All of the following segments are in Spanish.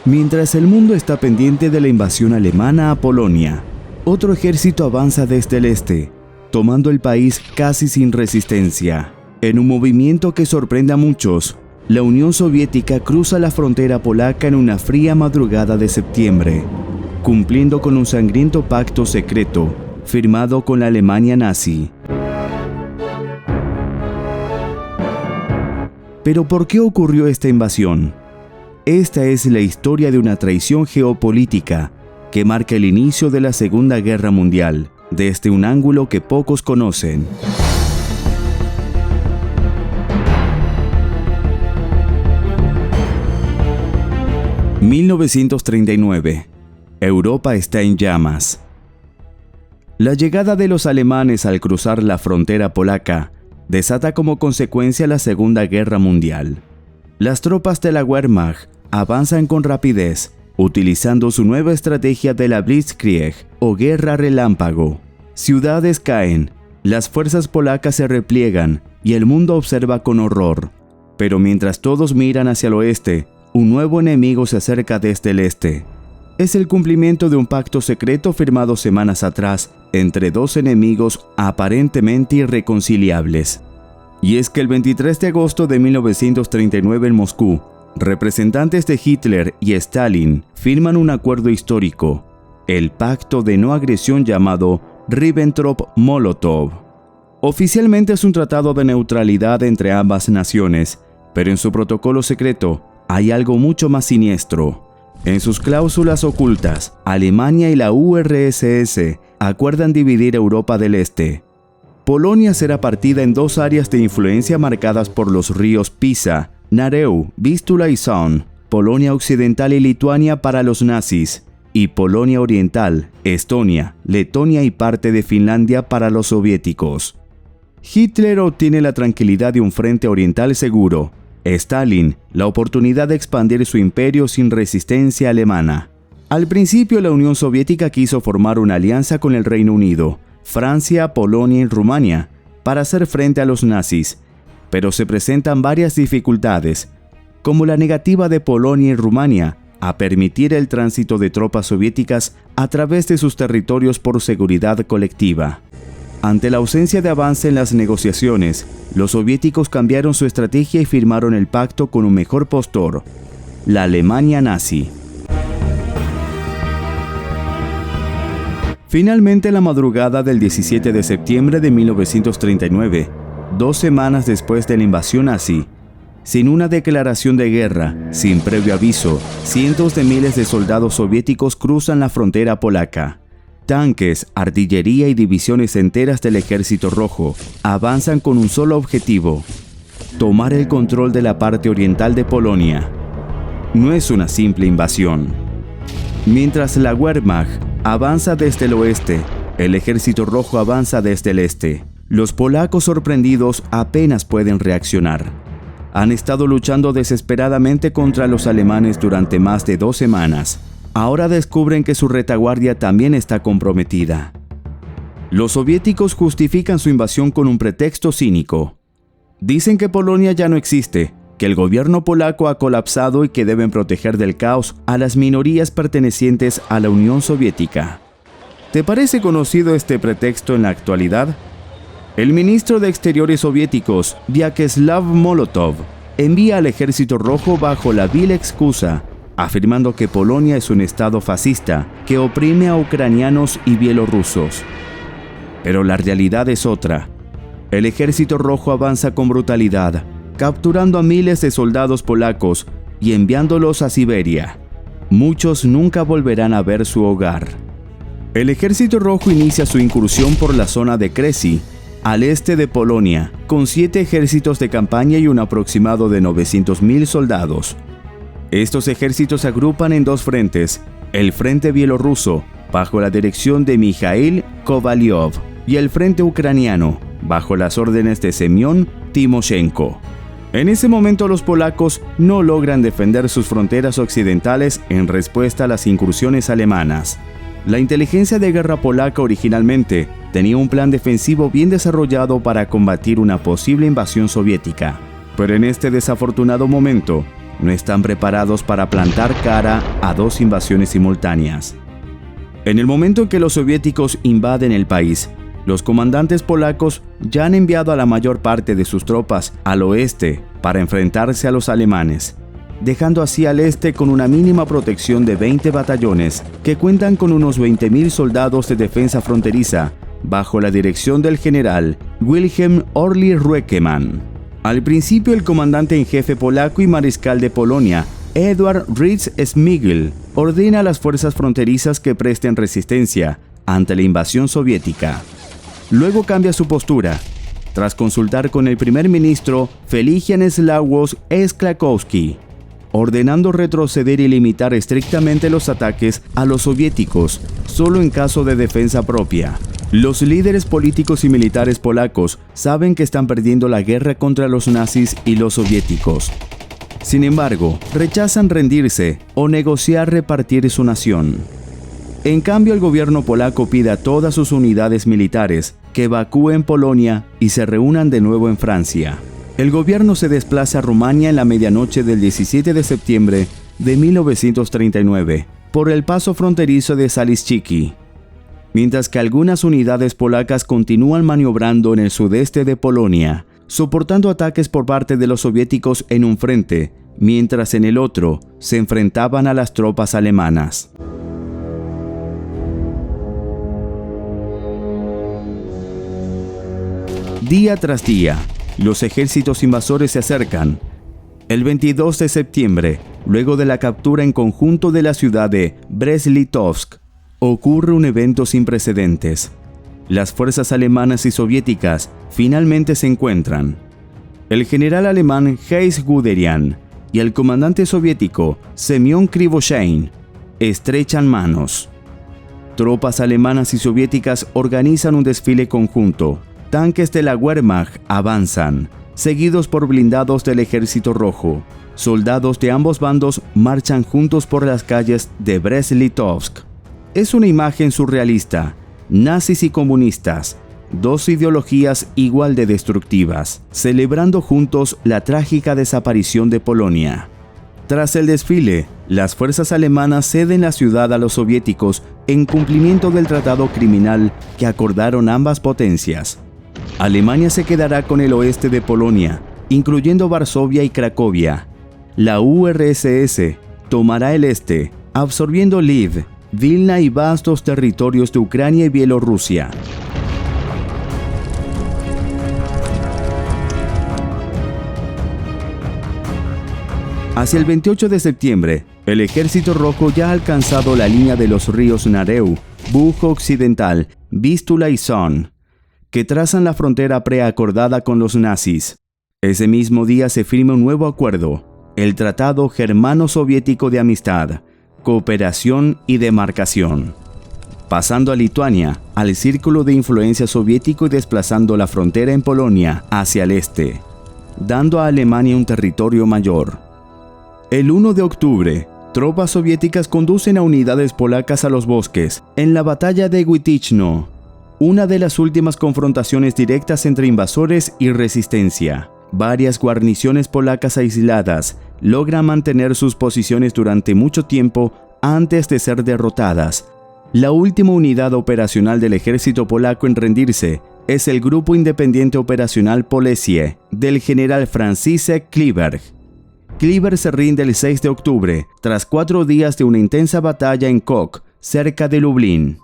Mientras el mundo está pendiente de la invasión alemana a Polonia, otro ejército avanza desde el este, tomando el país casi sin resistencia. En un movimiento que sorprende a muchos, la Unión Soviética cruza la frontera polaca en una fría madrugada de septiembre, cumpliendo con un sangriento pacto secreto firmado con la Alemania nazi. Pero ¿por qué ocurrió esta invasión? Esta es la historia de una traición geopolítica que marca el inicio de la Segunda Guerra Mundial, desde un ángulo que pocos conocen. (1939) Europa está en llamas. La llegada de los alemanes al cruzar la frontera polaca desata como consecuencia la Segunda Guerra Mundial. Las tropas de la Wehrmacht avanzan con rapidez, utilizando su nueva estrategia de la Blitzkrieg o guerra relámpago. Ciudades caen, las fuerzas polacas se repliegan y el mundo observa con horror. Pero mientras todos miran hacia el oeste, un nuevo enemigo se acerca desde el este. Es el cumplimiento de un pacto secreto firmado semanas atrás entre dos enemigos aparentemente irreconciliables. Y es que el 23 de agosto de 1939 en Moscú, representantes de Hitler y Stalin firman un acuerdo histórico, el Pacto de No Agresión llamado Ribbentrop-Molotov. Oficialmente es un tratado de neutralidad entre ambas naciones, pero en su protocolo secreto hay algo mucho más siniestro. En sus cláusulas ocultas, Alemania y la URSS acuerdan dividir Europa del Este. Polonia será partida en dos áreas de influencia marcadas por los ríos Pisa, Nareu, Vístula y Son, Polonia Occidental y Lituania para los nazis, y Polonia Oriental, Estonia, Letonia y parte de Finlandia para los soviéticos. Hitler obtiene la tranquilidad de un frente oriental seguro, Stalin la oportunidad de expandir su imperio sin resistencia alemana. Al principio la Unión Soviética quiso formar una alianza con el Reino Unido, Francia, Polonia y Rumania para hacer frente a los nazis, pero se presentan varias dificultades, como la negativa de Polonia y Rumania a permitir el tránsito de tropas soviéticas a través de sus territorios por seguridad colectiva. Ante la ausencia de avance en las negociaciones, los soviéticos cambiaron su estrategia y firmaron el pacto con un mejor postor, la Alemania nazi. Finalmente, la madrugada del 17 de septiembre de 1939, 2 semanas después de la invasión nazi, sin una declaración de guerra, sin previo aviso, cientos de miles de soldados soviéticos cruzan la frontera polaca. Tanques, artillería y divisiones enteras del Ejército Rojo avanzan con un solo objetivo: tomar el control de la parte oriental de Polonia. No es una simple invasión. Mientras la Wehrmacht avanza desde el oeste, el Ejército Rojo avanza desde el este. Los polacos sorprendidos apenas pueden reaccionar. Han estado luchando desesperadamente contra los alemanes durante más de 2 semanas. Ahora descubren que su retaguardia también está comprometida. Los soviéticos justifican su invasión con un pretexto cínico. Dicen que Polonia ya no existe, que el gobierno polaco ha colapsado y que deben proteger del caos a las minorías pertenecientes a la Unión Soviética. ¿Te parece conocido este pretexto en la actualidad? El ministro de Exteriores soviéticos, Vyacheslav Molotov, envía al Ejército Rojo bajo la vil excusa, afirmando que Polonia es un estado fascista que oprime a ucranianos y bielorrusos. Pero la realidad es otra. El Ejército Rojo avanza con brutalidad, capturando a miles de soldados polacos y enviándolos a Siberia. Muchos nunca volverán a ver su hogar. El Ejército Rojo inicia su incursión por la zona de Kresy, al este de Polonia, con 7 ejércitos de campaña y un aproximado de 900.000 soldados. Estos ejércitos se agrupan en 2 frentes: el frente bielorruso, bajo la dirección de Mikhail Kovalyov, y el frente ucraniano, bajo las órdenes de Semyon Timoshenko. En ese momento los polacos no logran defender sus fronteras occidentales en respuesta a las incursiones alemanas. La inteligencia de guerra polaca originalmente tenía un plan defensivo bien desarrollado para combatir una posible invasión soviética, pero en este desafortunado momento, no están preparados para plantar cara a dos invasiones simultáneas. En el momento en que los soviéticos invaden el país, los comandantes polacos ya han enviado a la mayor parte de sus tropas al oeste para enfrentarse a los alemanes, dejando así al este con una mínima protección de 20 batallones que cuentan con unos 20.000 soldados de defensa fronteriza bajo la dirección del general Wilhelm Orly-Reutemann. Al principio, el comandante en jefe polaco y mariscal de Polonia, Edward Ritz-Smigel, ordena a las fuerzas fronterizas que presten resistencia ante la invasión soviética. Luego cambia su postura, tras consultar con el primer ministro Feligian-Sławomir Sklakowski, ordenando retroceder y limitar estrictamente los ataques a los soviéticos, solo en caso de defensa propia. Los líderes políticos y militares polacos saben que están perdiendo la guerra contra los nazis y los soviéticos. Sin embargo, rechazan rendirse o negociar repartir su nación. En cambio, el gobierno polaco pide a todas sus unidades militares que evacúen Polonia y se reúnan de nuevo en Francia. El gobierno se desplaza a Rumania en la medianoche del 17 de septiembre de 1939 por el paso fronterizo de Zaliszczyk, mientras que algunas unidades polacas continúan maniobrando en el sudeste de Polonia, soportando ataques por parte de los soviéticos en un frente, mientras en el otro se enfrentaban a las tropas alemanas. Día tras día, los ejércitos invasores se acercan. El 22 de septiembre, luego de la captura en conjunto de la ciudad de Brest-Litovsk, ocurre un evento sin precedentes. Las fuerzas alemanas y soviéticas finalmente se encuentran. El general alemán Heinz Guderian y el comandante soviético Semyon Krivoshein estrechan manos. Tropas alemanas y soviéticas organizan un desfile conjunto. Tanques de la Wehrmacht avanzan, seguidos por blindados del Ejército Rojo. Soldados de ambos bandos marchan juntos por las calles de Brest-Litovsk. Es una imagen surrealista. Nazis y comunistas, dos ideologías igual de destructivas, celebrando juntos la trágica desaparición de Polonia. Tras el desfile, las fuerzas alemanas ceden la ciudad a los soviéticos en cumplimiento del tratado criminal que acordaron ambas potencias. Alemania se quedará con el oeste de Polonia, incluyendo Varsovia y Cracovia. La URSS tomará el este, absorbiendo Lviv, Vilna y vastos territorios de Ucrania y Bielorrusia. Hacia el 28 de septiembre, el Ejército Rojo ya ha alcanzado la línea de los ríos Nareu, Bujo Occidental, Vístula y Son, que trazan la frontera preacordada con los nazis. Ese mismo día se firma un nuevo acuerdo, el Tratado Germano-Soviético de Amistad, Cooperación y Demarcación, pasando a Lituania, al círculo de influencia soviético y desplazando la frontera en Polonia hacia el este, dando a Alemania un territorio mayor. El 1 de octubre, tropas soviéticas conducen a unidades polacas a los bosques, en la batalla de Witychno, una de las últimas confrontaciones directas entre invasores y resistencia. Varias guarniciones polacas aisladas logran mantener sus posiciones durante mucho tiempo antes de ser derrotadas. La última unidad operacional del ejército polaco en rendirse es el Grupo Independiente Operacional Polesie del general Franciszek Kleber. Kleber se rinde el 6 de octubre, tras 4 días de una intensa batalla en Koch, cerca de Lublin.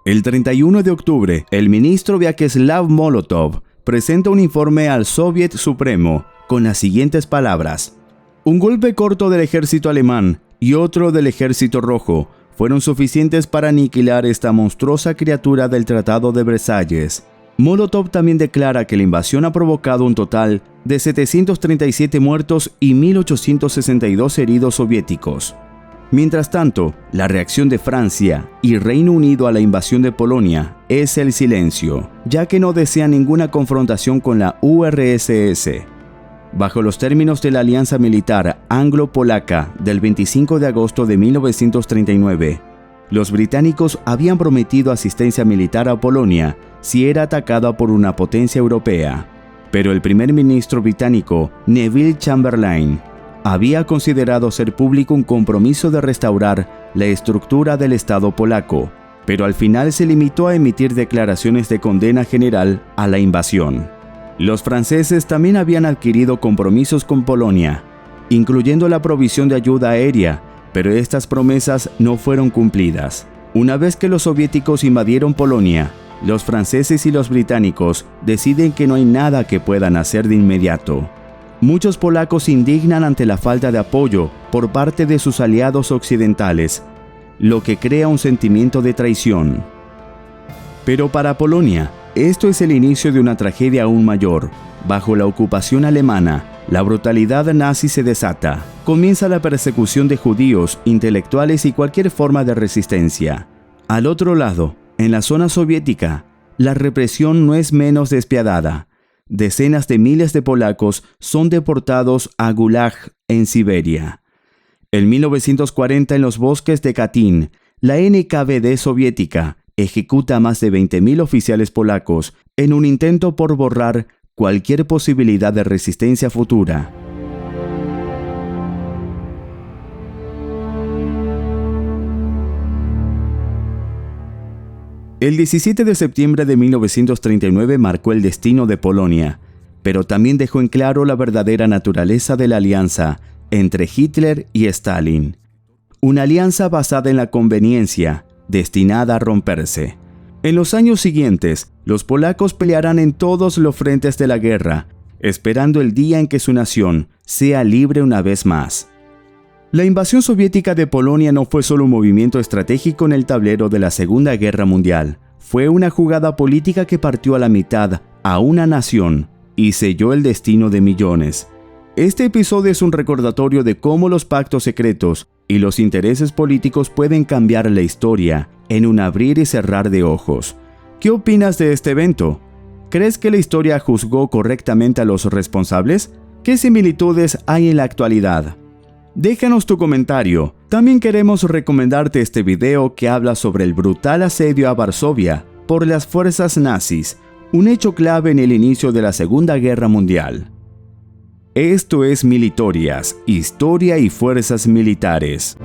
El 31 de octubre, el ministro Vyacheslav Molotov presenta un informe al Soviet Supremo con las siguientes palabras: un golpe corto del ejército alemán y otro del ejército rojo fueron suficientes para aniquilar esta monstruosa criatura del Tratado de Versalles. Molotov también declara que la invasión ha provocado un total de 737 muertos y 1.862 heridos soviéticos. Mientras tanto, la reacción de Francia y Reino Unido a la invasión de Polonia es el silencio, ya que no desean ninguna confrontación con la URSS. Bajo los términos de la alianza militar anglo-polaca del 25 de agosto de 1939, los británicos habían prometido asistencia militar a Polonia si era atacada por una potencia europea. Pero el primer ministro británico, Neville Chamberlain, había considerado ser público un compromiso de restaurar la estructura del Estado polaco, pero al final se limitó a emitir declaraciones de condena general a la invasión. Los franceses también habían adquirido compromisos con Polonia, incluyendo la provisión de ayuda aérea, pero estas promesas no fueron cumplidas. Una vez que los soviéticos invadieron Polonia, los franceses y los británicos deciden que no hay nada que puedan hacer de inmediato. Muchos polacos se indignan ante la falta de apoyo por parte de sus aliados occidentales, lo que crea un sentimiento de traición. Pero para Polonia, esto es el inicio de una tragedia aún mayor. Bajo la ocupación alemana, la brutalidad nazi se desata. Comienza la persecución de judíos, intelectuales y cualquier forma de resistencia. Al otro lado, en la zona soviética, la represión no es menos despiadada. Decenas de miles de polacos son deportados a Gulag en Siberia. En 1940, en los bosques de Katyn, la NKVD soviética ejecuta a más de 20.000 oficiales polacos en un intento por borrar cualquier posibilidad de resistencia futura. El 17 de septiembre de 1939 marcó el destino de Polonia, pero también dejó en claro la verdadera naturaleza de la alianza entre Hitler y Stalin. Una alianza basada en la conveniencia, destinada a romperse. En los años siguientes, los polacos pelearán en todos los frentes de la guerra, esperando el día en que su nación sea libre una vez más. La invasión soviética de Polonia no fue solo un movimiento estratégico en el tablero de la Segunda Guerra Mundial. Fue una jugada política que partió a la mitad a una nación y selló el destino de millones. Este episodio es un recordatorio de cómo los pactos secretos y los intereses políticos pueden cambiar la historia en un abrir y cerrar de ojos. ¿Qué opinas de este evento? ¿Crees que la historia juzgó correctamente a los responsables? ¿Qué similitudes hay en la actualidad? Déjanos tu comentario. También queremos recomendarte este video que habla sobre el brutal asedio a Varsovia por las fuerzas nazis, un hecho clave en el inicio de la Segunda Guerra Mundial. Esto es Militorias, Historia y Fuerzas Militares.